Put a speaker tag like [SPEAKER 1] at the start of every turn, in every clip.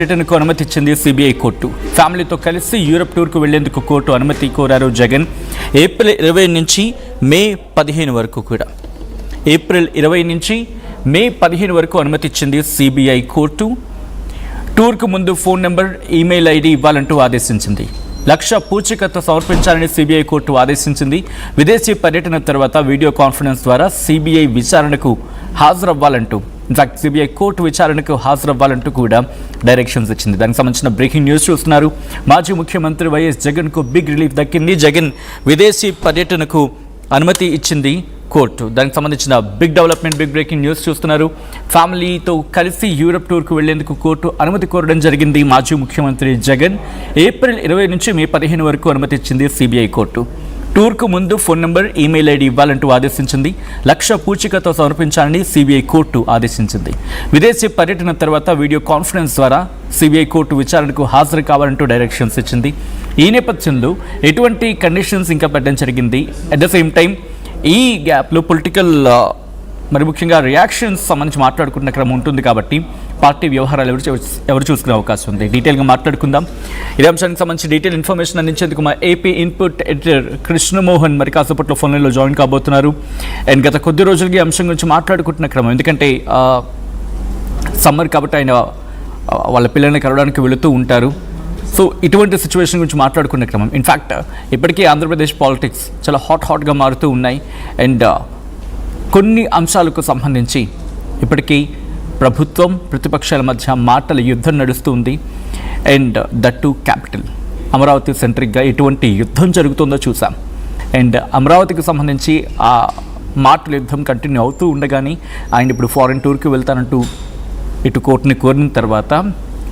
[SPEAKER 1] పర్యటనకు అనుమతి ఇచ్చింది సిబిఐ కోర్టు. ఫ్యామిలీతో కలిసి యూరప్ టూర్కు వెళ్లేందుకు కోర్టు అనుమతి కోరారు జగన్. ఏప్రిల్ 20 నుంచి మే 15 వరకు కూడా ఏప్రిల్ 20 నుంచి మే 15 వరకు అనుమతి ఇచ్చింది సిబిఐ కోర్టు. టూర్కు ముందు ఫోన్ నెంబర్, ఈమెయిల్ ఐడి ఇవ్వాలంటూ ఆదేశించింది. 1,00,000 పూచీకత్తు సమర్పించాలని సిబిఐ కోర్టు ఆదేశించింది. విదేశీ పర్యటన తర్వాత వీడియో కాన్ఫరెన్స్ ద్వారా సిబిఐ విచారణకు హాజరవ్వాలంటూ, ఇన్ఫాక్ట్ సిబిఐ కోర్టు విచారణకు హాజరవ్వాలంటూ కూడా డైరెక్షన్స్ ఇచ్చింది. దానికి సంబంధించిన బ్రేకింగ్ న్యూస్ చూస్తున్నారు. మాజీ ముఖ్యమంత్రి వైఎస్ జగన్కు బిగ్ రిలీఫ్ దక్కింది. జగన్ విదేశీ పర్యటనకు అనుమతి ఇచ్చింది కోర్టు. దానికి సంబంధించిన big development, big breaking news చూస్తున్నారు. ఫ్యామిలీతో కలిసి యూరప్ టూర్కు వెళ్లేందుకు కోర్టు అనుమతి కోరడం జరిగింది. మాజీ ముఖ్యమంత్రి జగన్ ఏప్రిల్ 20 నుంచి మే 15 వరకు అనుమతి ఇచ్చింది సిబిఐ కోర్టు. టూర్కు ముందు ఫోన్ నెంబర్, ఈమెయిల్ ఐడి ఇవ్వాలంటూ ఆదేశించింది. 1,00,000 పూచీకత్తు సమర్పించాలని సిబిఐ కోర్టు ఆదేశించింది. విదేశీ పర్యటన తర్వాత వీడియో కాన్ఫరెన్స్ ద్వారా సిబిఐ కోర్టు విచారణకు హాజరు కావాలంటూ డైరెక్షన్స్ ఇచ్చింది. ఈ నేపథ్యంలో ఎటువంటి కండిషన్స్ ఇంకా పెట్టడం జరిగింది. అట్ ద సేమ్ టైం ఈ గ్యాప్లో పొలిటికల్ మరి ముఖ్యంగా రియాక్షన్స్ సంబంధించి మాట్లాడుకున్న క్రమం ఉంటుంది కాబట్టి పార్టీ వ్యవహారాలు ఎవరు చూసుకునే అవకాశం ఉంది. డీటెయిల్గా మాట్లాడుకుందాం. ఇదే అంశానికి సంబంధించి డీటెయిల్ ఇన్ఫర్మేషన్ అందించేందుకు మా ఏపీ ఇన్పుట్ ఎడిటర్ కృష్ణమోహన్ మరి కాసేపట్లో ఫోన్లో జాయిన్ కాబోతున్నారు. అండ్ గత కొద్ది రోజులకి ఈ అంశం గురించి మాట్లాడుకుంటున్న క్రమం, ఎందుకంటే సమ్మర్ కాబట్టి ఆయన వాళ్ళ పిల్లల్ని కలవడానికి వెళుతూ ఉంటారు. సో ఇటువంటి సిచ్యువేషన్ గురించి మాట్లాడుకునే క్రమం, ఇన్ఫ్యాక్ట్ ఇప్పటికీ ఆంధ్రప్రదేశ్ పాలిటిక్స్ చాలా హాట్గా మారుతూ ఉన్నాయి. అండ్ కొన్ని అంశాలకు సంబంధించి ఇప్పటికీ ప్రభుత్వం ప్రతిపక్షాల మధ్య మాటల యుద్ధం నడుస్తుంది. And that to capital Amaravati సెంట్రిక్గా ఎటువంటి యుద్ధం జరుగుతుందో చూసాం. అండ్ అమరావతికి సంబంధించి ఆ మాటల యుద్ధం కంటిన్యూ అవుతూ ఉండగానే ఆయన ఇప్పుడు ఫారెన్ టూర్కి వెళ్తానంటూ ఇటు కోర్టుని కోరిన తర్వాత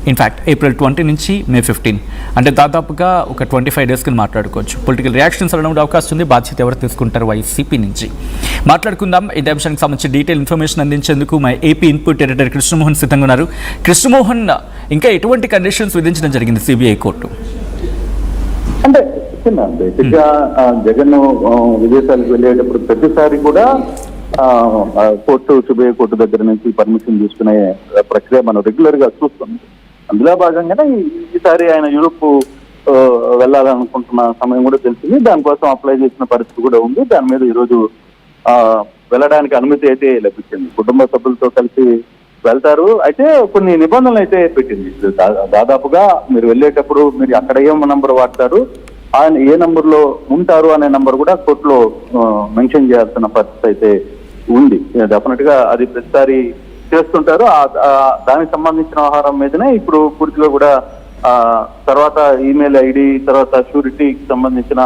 [SPEAKER 1] ఇన్ఫ్యాక్ట్ ఏప్రిల్ 20 నుంచి మే 15 అంటే దాదాపుగా ఒక 25 days కింద మాట్లాడుకోవచ్చు. పొలిటికల్ రియాక్షన్స్ అనడం అవకాశం ఉంది. బాధ్యత ఎవరు తీసుకుంటారు వైసీపీ నుంచి మాట్లాడుకుందాం. ఈ అంశానికి సంబంధించి డీటెయిల్ ఇన్ఫర్మేషన్ అందించేందుకు మా ఏపీ ఇన్పుట్ ఎడిటర్ కృష్ణమోహన్ సిద్ధంగా ఉన్నారు. కృష్ణమోహన్, ఇంకా ఎటువంటి కండిషన్స్ విధించడం జరిగింది సిబిఐ కోర్టు?
[SPEAKER 2] అంటే బేసిక్గా జగన్ విదేశాలకు వెళ్ళేటప్పుడు ప్రతిసారి కూడా కోర్టు, సిబిఐ కోర్టు దగ్గర నుంచి పర్మిషన్ తీసుకునే ప్రక్రియ మనం రెగ్యులర్ గా చూస్తున్నాం. అందులో భాగంగానే ఈసారి ఆయన యూరోప్ వెళ్ళాలనుకుంటున్న సమయం కూడా తెలిసింది. దానికోసం అప్లై చేసిన పరిస్థితి కూడా ఉంది. దాని మీద ఈరోజు వెళ్ళడానికి అనుమతి అయితే లభించింది. కుటుంబ సభ్యులతో కలిసి వెళ్తారు. అయితే కొన్ని నిబంధనలు అయితే పెట్టింది. దాదాపుగా మీరు వెళ్ళేటప్పుడు మీరు అక్కడ ఏం నంబర్ వాడతారు, ఆయన ఏ నంబర్ లో ఉంటారు అనే నంబర్ కూడా కోర్టులో మెన్షన్ చేయాల్సిన పరిస్థితి అయితే ఉంది. డెఫినెట్ గా అది ప్రతిసారి చేస్తుంటారు. దానికి సంబంధించిన వ్యవహారం మీదనే ఇప్పుడు పూర్తిగా కూడా తర్వాత ఈమెయిల్ ఐడి, తర్వాత షూరిటీకి సంబంధించిన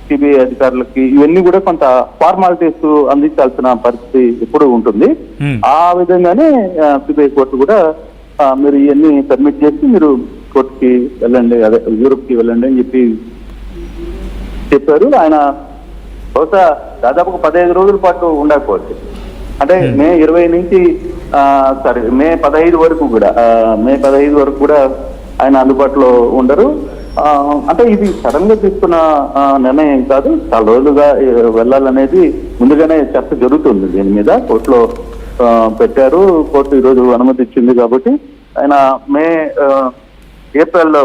[SPEAKER 2] సిబిఐ అధికారులకి ఇవన్నీ కూడా కొంత ఫార్మాలిటీస్ అందించాల్సిన పరిస్థితి ఎప్పుడు ఉంటుంది. ఆ విధంగానే సిబిఐ కోర్టు కూడా మీరు ఇవన్నీ సబ్మిట్ చేసి మీరు కోర్టుకి వెళ్ళండి, అదే యూరోప్ కి వెళ్ళండి అని చెప్పారు. ఆయన బహుశా దాదాపు 15 రోజుల పాటు ఉండకపోవచ్చు. అంటే మే 20 నుంచి మే 15 వరకు కూడా ఆయన అందుబాటులో ఉండరు. అంటే ఇది సడన్ గా తీసుకున్న నిర్ణయం కాదు. చాలా రోజులుగా వెళ్ళాలనేది ముందుగానే చర్చ జరుగుతుంది. దీని మీద కోర్టులో పెట్టారు. కోర్టు ఈరోజు అనుమతి ఇచ్చింది కాబట్టి ఆయన ఏప్రిల్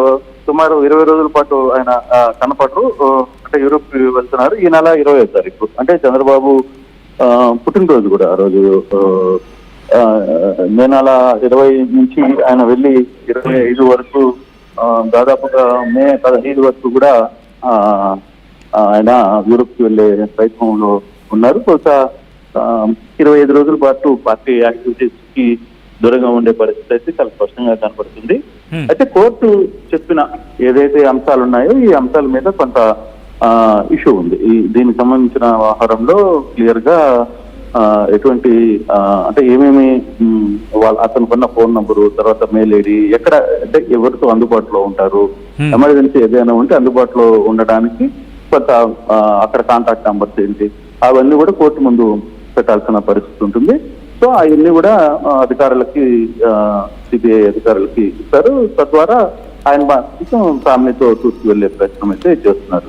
[SPEAKER 2] సుమారు 20 రోజుల పాటు ఆయన కనపడరు. అంటే యూరోప్ వెళ్తున్నారు. ఈ నెల 20వ తారీఖు అంటే చంద్రబాబు పుట్టినరోజు కూడా ఆ రోజు. మే నెల 20 నుంచి ఆయన వెళ్ళి 25 వరకు, దాదాపుగా మే 15 వరకు కూడా ఆయన యూరోప్ కి వెళ్లే ప్రయత్నంలో ఉన్నారు. బహుశా 25 రోజుల పాటు పార్టీ యాక్టివిటీస్ కి దూరంగా ఉండే పరిస్థితి అయితే చాలా స్పష్టంగా కనపడుతుంది. అయితే కోర్టు చెప్పిన ఏదైతే అంశాలు ఉన్నాయో ఈ అంశాల మీద కొంత ఇష్యూ ఉంది. దీనికి సంబంధించిన వ్యవహారంలో క్లియర్ గా ఎటువంటి అంటే ఏమేమి అతనుకున్న ఫోన్ నంబరు, తర్వాత మెయిల్ ఐడి, ఎక్కడ అంటే ఎవరితో అందుబాటులో ఉంటారు, ఎమర్జెన్సీ ఏదైనా ఉంటే అందుబాటులో ఉండడానికి కొంత అక్కడ కాంటాక్ట్ నంబర్స్ ఏంటి, అవన్నీ కూడా కోర్టు ముందు పెట్టాల్సిన పరిస్థితి ఉంటుంది. సో అవన్నీ కూడా అధికారులకి, సిబిఐ అధికారులకి ఇస్తారు. తద్వారా ఆయన ఫ్యామిలీతో టూర్కి వెళ్ళే ప్రయత్నం అయితే చేస్తున్నారు.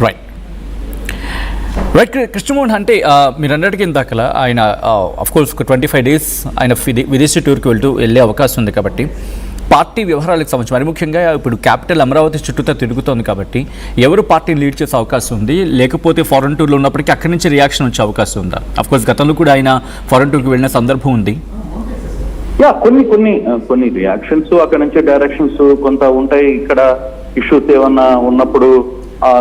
[SPEAKER 1] రైట్ రైట్ కృష్ణమోహన్, అంటే మీరు అన్నట్టుగా ఇందాకలా ఆయన అఫ్కోర్స్ ఒక 25 days ఆయన విదేశీ టూర్కి వెళ్ళే అవకాశం ఉంది కాబట్టి పార్టీ వ్యవహారాలకు సంబంధించి మరి ముఖ్యంగా ఇప్పుడు క్యాపిటల్ అమరావతి చుట్టూతో తిరుగుతోంది కాబట్టి ఎవరు పార్టీని లీడ్ చేసే అవకాశం ఉంది, లేకపోతే ఫారెన్ టూర్లో ఉన్నప్పటికీ అక్కడి నుంచి రియాక్షన్ వచ్చే అవకాశం ఉందా? అఫ్కోర్స్ గతంలో కూడా ఆయన ఫారెన్ టూర్కి వెళ్ళిన సందర్భం ఉంది.
[SPEAKER 2] కొన్ని రియాక్షన్స్ అక్కడ నుంచి డైరెక్షన్స్ కొంత ఉంటాయి. ఇక్కడ ఇష్యూస్ ఏమన్నా ఉన్నప్పుడు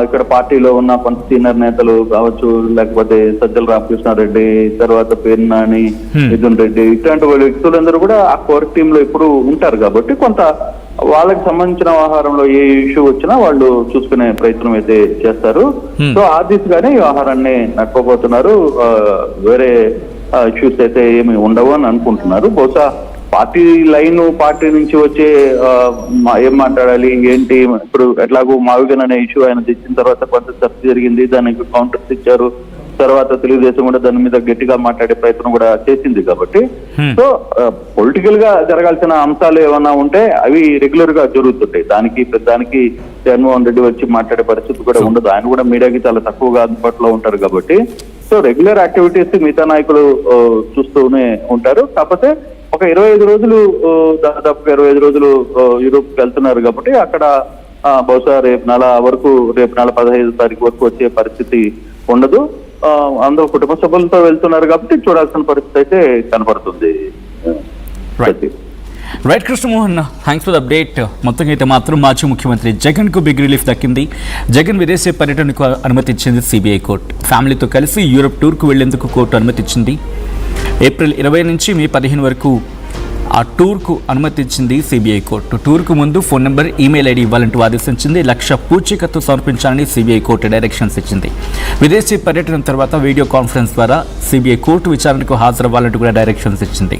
[SPEAKER 2] ఇక్కడ పార్టీలో ఉన్న కొంత సీనియర్ నేతలు కావచ్చు, లేకపోతే సజ్జల రామకృష్ణారెడ్డి, తర్వాత పేర్నాని, మిథున్ రెడ్డి, ఇట్లాంటి వ్యక్తులందరూ కూడా ఆ కోర్ టీమ్ లో ఇప్పుడు ఉంటారు కాబట్టి కొంత వాళ్ళకి సంబంధించిన వ్యవహారంలో ఏ ఇష్యూ వచ్చినా వాళ్ళు చూసుకునే ప్రయత్నం అయితే చేస్తారు. సో ఆ దిశగానే ఈ వ్యవహారాన్ని నడపబోతున్నారు. వేరే ఇష్యూస్ అయితే ఏమి ఉండవు అని అనుకుంటున్నారు. బహుశా పార్టీ లైన్, పార్టీ నుంచి వచ్చే ఏం మాట్లాడాలి ఏంటి, ఇప్పుడు ఎట్లాగో మావిగన్ అనే ఇష్యూ ఆయన తెచ్చిన తర్వాత కొంత చర్చ జరిగింది, దానికి కౌంటర్స్ ఇచ్చారు. తర్వాత తెలుగుదేశం కూడా దాని మీద గట్టిగా మాట్లాడే ప్రయత్నం కూడా చేసింది కాబట్టి సో పొలిటికల్ గా జరగాల్సిన అంశాలు ఏమన్నా ఉంటే అవి రెగ్యులర్ గా జరుగుతుంటాయి. దానికి జగన్మోహన్ రెడ్డి వచ్చి మాట్లాడే పరిస్థితి కూడా ఉండదు. ఆయన కూడా మీడియాకి చాలా తక్కువగా అందుబాటులో ఉంటారు కాబట్టి సో రెగ్యులర్ యాక్టివిటీస్ మిగతా నాయకులు చూస్తూనే ఉంటారు. కాకపోతే ఒక 25 రోజులు దాదాపుగా 25 రోజులు యూరోప్ వెళ్తున్నారు కాబట్టి అక్కడ బహుశా రేపు నెల 15 తారీఖు వరకు వచ్చే పరిస్థితి ఉండదు. అందరూ కుటుంబ సభ్యులతో వెళ్తున్నారు కాబట్టి చూడాల్సిన పరిస్థితి అయితే కనపడుతుంది.
[SPEAKER 1] Right Krishnamohan, thanks for the update. మొత్తంగా అయితే మాత్రం మాజీ ముఖ్యమంత్రి జగన్ కు బిగ్ రిలీఫ్ దక్కింది. జగన్ విదేశీ పర్యటనకు అనుమతి ఇచ్చింది సిబిఐ కోర్టు. ఫ్యామిలీతో కలిసి యూరోప్ టూర్కు వెళ్లేందుకు కోర్టు అనుమతి ఇచ్చింది. ఏప్రిల్ 20 నుంచి మే 15 వరకు ఆ టూర్కు అనుమతి ఇచ్చింది సిబిఐ కోర్టు. టూర్కు ముందు ఫోన్ నెంబర్, ఈమెయిల్ ఐడి ఇవ్వాలంటూ ఆదేశించింది. 1,00,000 పూచీకత్తు సమర్పించాలని సిబిఐ కోర్టు డైరెక్షన్స్ ఇచ్చింది. విదేశీ పర్యటన తర్వాత వీడియో కాన్ఫరెన్స్ ద్వారా సిబిఐ కోర్టు విచారణకు హాజరవ్వాలంటూ కూడా డైరెక్షన్స్ ఇచ్చింది.